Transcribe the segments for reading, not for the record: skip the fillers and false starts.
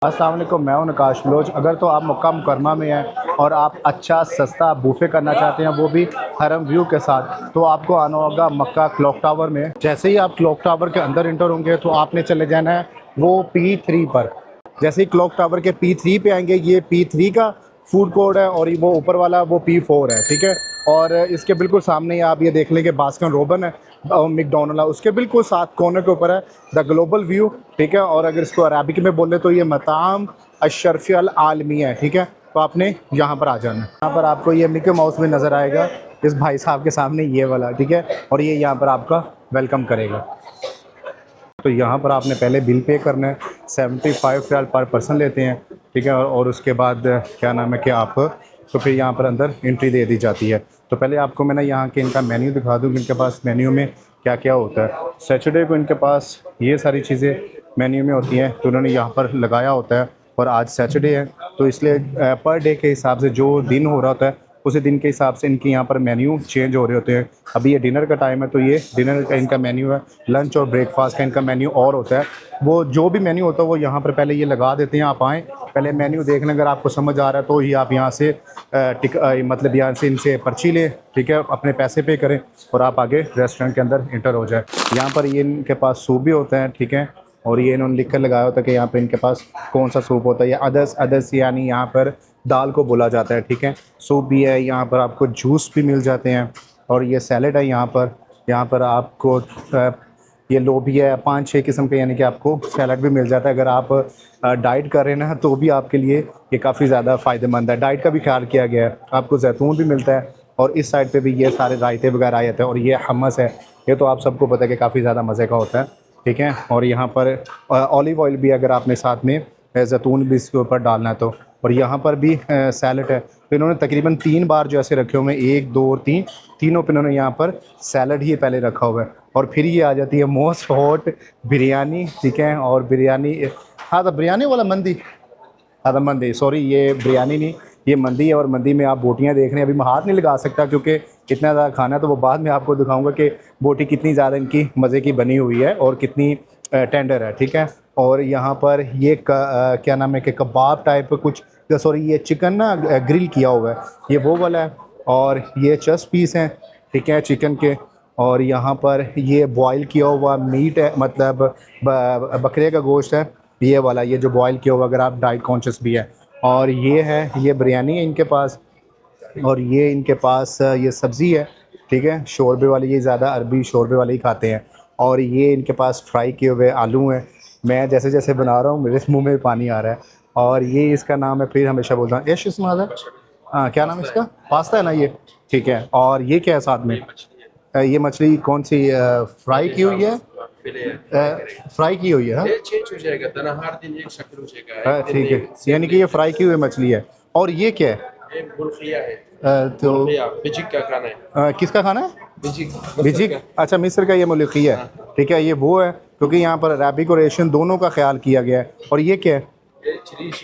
अस्सलाम वालेकुम, मैं हूं नकाश बलोच। अगर तो आप मक्का मुकरमा में हैं और आप अच्छा सस्ता बूफे करना चाहते हैं, वो भी हरम व्यू के साथ, तो आपको आना होगा मक्का क्लॉक टावर में। जैसे ही आप क्लॉक टावर के अंदर इंटर होंगे तो आपने चले जाना है वो P3 पर। जैसे ही क्लॉक टावर के P3 पे आएंगे, ये P3 का फूड कोर्ट है और वो ऊपर वाला वो P4 है, ठीक है। और इसके बिल्कुल सामने ही आप ये देख लेंगे बास्किन रोबन है, मैकडोनल्ड है, उसके बिल्कुल साथ कोने के ऊपर है द ग्लोबल व्यू, ठीक है। और अगर इसको अरबिक में बोले तो ये मताम अशरफ़ी अल आलमी है, ठीक है। तो आपने यहाँ पर आ जाना है। यहाँ पर आपको ये मिकी माउस में नज़र आएगा इस भाई साहब के सामने, ये वाला, ठीक है। और ये यहाँ पर आपका वेलकम करेगा। तो यहाँ पर आपने पहले बिल पे करना है, 75 रियाल पर पर्सन लेते हैं, ठीक है। और उसके बाद क्या नाम है कि आप तो फिर यहाँ पर अंदर एंट्री दे दी जाती है। तो पहले आपको मैं ना यहाँ के इनका मेन्यू दिखा दूँ कि इनके पास मेन्यू में क्या क्या होता है। सैटरडे को इनके पास ये सारी चीज़ें मेन्यू में होती हैं, तो उन्होंने यहाँ पर लगाया होता है। और आज सैटरडे है तो इसलिए पर डे के हिसाब से जो दिन हो रहा होता है उसी दिन के हिसाब से इनके यहाँ पर मेन्यू चेंज हो रहे होते हैं। अभी ये डिनर का टाइम है तो ये डिनर का इनका मेन्यू है। लंच और ब्रेकफास्ट का इनका मेन्यू और होता है। वो जो भी मेन्यू होता है वो यहाँ पर पहले ये लगा देते हैं। आप आएँ, पहले मेन्यू देख लें, अगर आपको समझ आ रहा है तो ही आप यहाँ से मतलब यहाँ से इनसे पर्ची लें, ठीक है, अपने पैसे पे करें और आप आगे रेस्टोरेंट के अंदर इंटर हो जाए। यहाँ पर ये इनके पास सूप भी होता है, ठीक है। और ये इन्होंने लिख कर लगाया होता है कि यहाँ पे इनके पास कौन सा सूप होता है। ये अदर्स अदर्स यानी यहाँ पर दाल को बोला जाता है, ठीक है। सूप भी है, यहाँ पर आपको जूस भी मिल जाते हैं। और ये सैलड है यहाँ पर आपको ये लोबिया है, 5-6 किस्म के, यानी कि आपको सैलड भी मिल जाता है। अगर आप डाइट कर रहे हैं ना तो भी आपके लिए ये काफ़ी ज़्यादा फ़ायदेमंद है। डाइट का भी ख्याल किया गया है। आपको जैतून भी मिलता है और इस साइड पे भी ये सारे रायते वगैरह आ जाते हैं। और ये हमस है, ये तो आप सबको पता है कि काफ़ी ज़्यादा मज़े का होता है, ठीक है। और यहाँ पर ऑलिव ऑयल भी, अगर आपने साथ में जैतून भी इसके ऊपर डालना है तो। और यहाँ पर भी सैलड है। तो इन्होंने तकरीबन 3 बार जो ऐसे रखे हुए हैं, 1 2 और 3, तीनों पे इन्होंने यहाँ पर सैलड ही पहले रखा हुआ है। और फिर ये आ जाती है मोस्ट हॉट बिरयानी, ठीक है। और बिरयानी, हाँ तो बिरयानी वाला मंदी, हाँ तो मंदी, सॉरी ये बिरयानी नहीं, ये मंदी है। और मंदी में आप बोटियाँ देख रहे हैं। अभी मैं हाथ नहीं लगा सकता क्योंकि इतना ज़्यादा खाना है, तो वो बाद में आपको दिखाऊंगा कि बोटी कितनी ज़्यादा इनकी मज़े की बनी हुई है और कितनी टेंडर है, ठीक है। और यहाँ पर ये क्या नाम है कि कबाब टाइप कुछ, सॉरी ये चिकन ना ग्रिल किया हुआ है, ये वो वाला है। और ये चस्ट पीस हैं, ठीक है, चिकन के। और यहाँ पर ये बॉयल किया हुआ मीट है, मतलब बकरे का गोश्त है ये वाला, ये जो बॉयल किया हुआ, अगर आप डाइट कॉन्शियस भी है। और ये है, ये बिरयानी है इनके पास। और ये इनके पास ये सब्ज़ी है, ठीक है, शोरबे वाली, ये ज़्यादा अरबी शोरबे वाले ही खाते हैं। और ये इनके पास फ्राई किए हुए आलू हैं। मैं जैसे जैसे बना रहा हूँ मेरे मुंह में पानी आ रहा है। और ये इसका नाम है, फिर हमेशा बोलता हूँ यश इसमें, हाँ क्या नाम है इसका, पास्ता है ना ये, ठीक है। और ये क्या है साथ में, ये मछली कौन सी, फ्राई की हुई है, फ्राई की हुई है, हाँ? ठीक है, यानी कि ये फ्राई की हुई मछली है। और ये क्या है, तो बिजिक का खाना है। किसका खाना है, बिजिक बिजिक, अच्छा मिस्र का ये मुल्की है, ठीक है। ये वो है क्योंकि यहाँ पर अरबिक और एशियन दोनों का ख्याल किया गया है। और ये क्या है, जरीश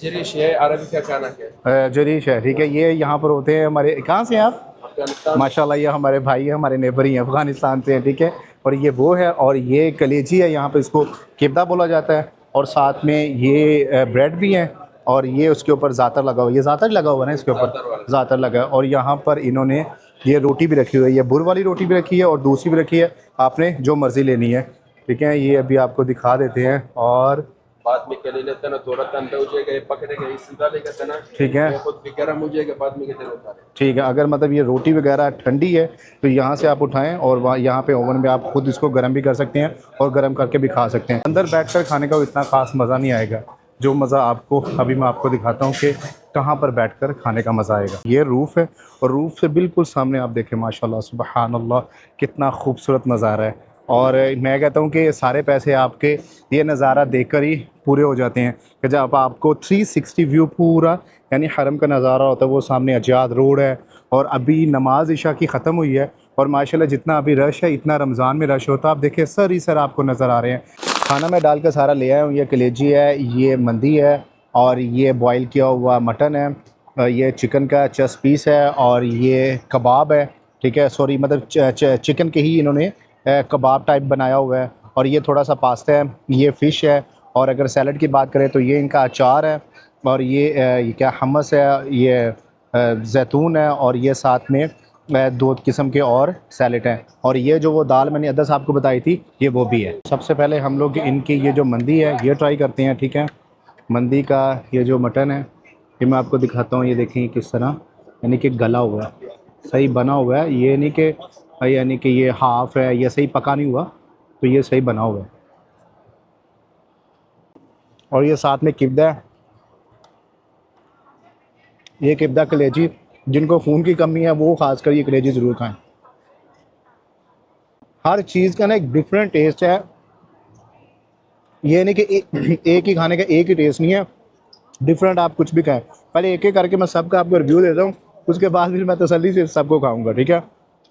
जरीश है अरबी का खाना है। जरीश है, ठीक है। ये यहाँ पर होते हैं हमारे, कहाँ से हैं आप, अफगानिस्तान। माशाल्लाह ये हमारे भाई हैं, हमारे नेबर ही हैं, अफ़गानिस्तान से हैं, ठीक है। और ये वो है, और ये कलेजी है, यहाँ पे इसको किब्दा बोला जाता है। और साथ में ये ब्रेड भी हैं। और ये उसके ऊपर ज़ातर लगा हुआ है, ये ज़ातर लगा हुआ है ना इसके ऊपर, ज़ातर लगा है। और यहाँ पर इन्होंने ये रोटी भी रखी हुई है, ये बुर वाली रोटी भी रखी है और दूसरी भी रखी है, आपने जो मर्ज़ी लेनी है, ठीक है। ये अभी आपको दिखा देते हैं। और बाद में केले लेते ना थोड़ा ठंडा हो जाएगा, ये पकड़ेगा, ये सीधा लेगा तना, ठीक है, ये खुद भी गर्म हो जाएगा, बाद में कितने उतारे। ठीक है। अगर मतलब ये रोटी वगैरह ठंडी है तो यहाँ से आप उठाएं और वहाँ यहाँ पे ओवन में आप खुद इसको गर्म भी कर सकते हैं और गर्म करके भी खा सकते हैं। अंदर बैठकर खाने का इतना ख़ास मज़ा नहीं आएगा जो मज़ा आपको अभी मैं आपको दिखाता हूँ कि कहाँ पर बैठकर खाने का मज़ा आएगा। ये रूफ़ है और रूफ़ से बिल्कुल सामने आप देखें, माशाल्लाह सुबहान अल्लाह, कितना खूबसूरत नज़ारा है। और मैं कहता हूँ कि सारे पैसे आपके ये नज़ारा देखकर ही पूरे हो जाते हैं कि जब आपको 360 व्यू पूरा, यानी हरम का नज़ारा होता है, वो सामने अजाद रोड है। और अभी नमाज इशा की ख़त्म हुई है और माशाल्लाह जितना अभी रश है, इतना रमज़ान में रश होता है। आप देखिए सर ही सर आपको नज़र आ रहे हैं। खाना मैं डाल कर सारा ले आया हूँ। ये कलेजी है, ये मंदी है, और ये बॉयल किया हुआ मटन है, ये चिकन का चस्ट पीस है, और ये कबाब है, ठीक है। सॉरी मतलब चिकन के ही इन्होंने कबाब टाइप बनाया हुआ है। और ये थोड़ा सा पास्ता है, ये फ़िश है, और अगर सैलड की बात करें तो ये इनका अचार है, और ये क्या हमस है, ये जैतून है, और ये साथ में 2 किस्म के और सैलड हैं, और ये जो वो दाल मैंने अदरस आपको बताई थी ये वो भी है। सबसे पहले हम लोग इनकी ये जो मंदी है ये ट्राई करते हैं, ठीक है। मंदी का ये जो मटन है ये मैं आपको दिखाता हूँ, ये देखें किस तरह यानी कि गला हुआ है, सही बना हुआ है, ये नहीं कि यानी कि ये हाफ़ है, ये सही पका नहीं हुआ, तो ये सही बना हुआ है। और ये साथ में किब्दा है, ये किब्दा कलेजी, जिनको खून की कमी है वो खासकर ये कलेजी ज़रूर खाएं। हर चीज़ का ना एक डिफरेंट टेस्ट है, ये नहीं कि एक ही खाने का एक ही टेस्ट नहीं है, डिफरेंट आप कुछ भी खाएं। पहले एक एक करके मैं सबका आपको रिव्यू देता हूँ, उसके बाद फिर मैं तसल्ली से सबको खाऊंगा, ठीक है।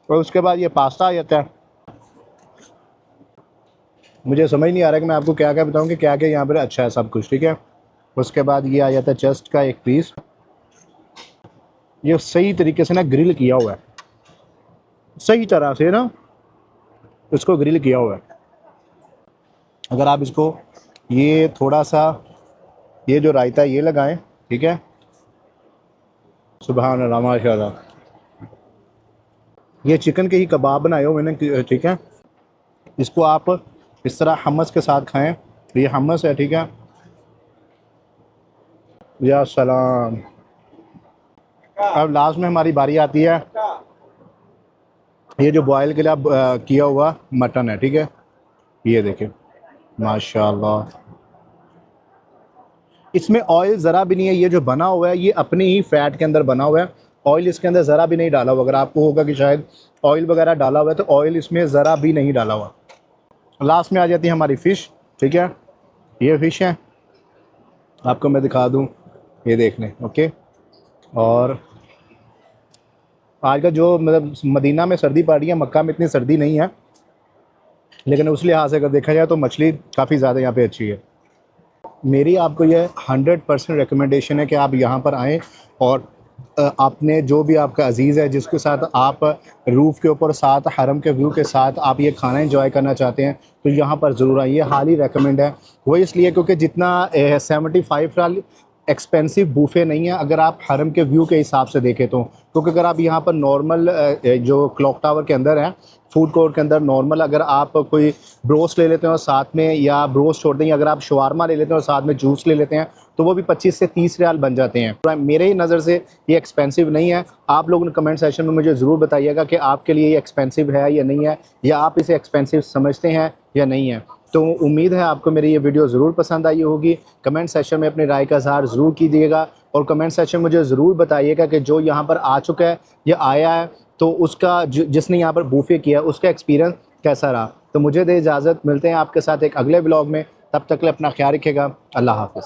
और उसके बाद ये पास्ता आ जाता है, मुझे समझ नहीं आ रहा कि मैं आपको क्या क्या बताऊँ कि क्या क्या यहाँ पर अच्छा है सब कुछ, ठीक है। उसके बाद ये आ जाता है चेस्ट का एक पीस, ये सही तरीके से ना ग्रिल किया हुआ है, सही तरह से ना इसको ग्रिल किया हुआ है। अगर आप इसको ये थोड़ा सा ये जो रायता है ये लगाएं, ठीक है, सुभान अल्लाह माशाल्लाह। ये चिकन के ही कबाब बनाए हो मैंने, ठीक है। इसको आप इस तरह हमस के साथ खाएं, ये हमस है, ठीक है। या सलाम। अब लास्ट में हमारी बारी आती है, ये जो बॉयल के लिए किया हुआ मटन है, ठीक है। ये देखें माशाल्लाह, इसमें ऑयल ज़रा भी नहीं है, ये जो बना हुआ है ये अपने ही फ़ैट के अंदर बना हुआ है, ऑयल इसके अंदर ज़रा भी नहीं डाला हुआ। अगर आपको होगा कि शायद ऑयल वगैरह डाला हुआ है तो ऑयल इसमें ज़रा भी नहीं डाला हुआ। लास्ट में आ जाती है हमारी फ़िश, ठीक है। ये फ़िश है, आपको मैं दिखा दूँ, ये देख लें, ओके। और आज का जो मतलब मदीना में सर्दी पड़ रही है, मक्का में इतनी सर्दी नहीं है, लेकिन उस लिहाज से अगर देखा जाए तो मछली काफ़ी ज़्यादा यहाँ पे अच्छी है। मेरी आपको ये 100% रिकमेंडेशन है कि आप यहाँ पर आएँ, और आपने जो भी आपका अज़ीज़ है जिसके साथ आप रूफ़ के ऊपर साथ हरम के व्यू के साथ आप ये खाना एंजॉय करना चाहते हैं तो यहाँ पर ज़रूर आइए, हाली रेकमेंड है। वो इसलिए क्योंकि जितना 75 रियाल एक्सपेंसिव बूफे नहीं है अगर आप हरम के व्यू के हिसाब से देखें तो, क्योंकि अगर आप यहाँ पर नॉर्मल जो क्लॉक टावर के अंदर है फूड कोर्ट के अंदर नॉर्मल अगर आप कोई ब्रोस्ट ले लेते हैं और साथ में, या ब्रोस्ट छोड़ दें, अगर आप शवारमा ले लेते हैं और साथ में जूस ले लेते हैं तो वो भी 25 से 30 रियाल बन जाते हैं। मेरे ही नज़र से ये एक्सपेंसिव नहीं है। आप लोग कमेंट सेशन में मुझे ज़रूर बताइएगा कि आपके लिए ये एक्सपेंसिव है या नहीं है, या आप इसे एक्सपेंसिव समझते हैं या नहीं है। तो उम्मीद है आपको मेरी ये वीडियो ज़रूर पसंद आई होगी। कमेंट सेशन में अपनी राय का इज़हार ज़रूर कीजिएगा, और कमेंट सेशन में मुझे ज़रूर बताइएगा कि जो यहाँ पर आ चुका है या आया है तो उसका जिसने यहाँ पर बूफे किया उसका एक्सपीरियंस कैसा रहा। तो मुझे दे इजाज़त, मिलते हैं आपके साथ एक अगले ब्लॉग में, तब तक के लिए अपना ख्याल रखिएगा। अल्लाह हाफ़िज़।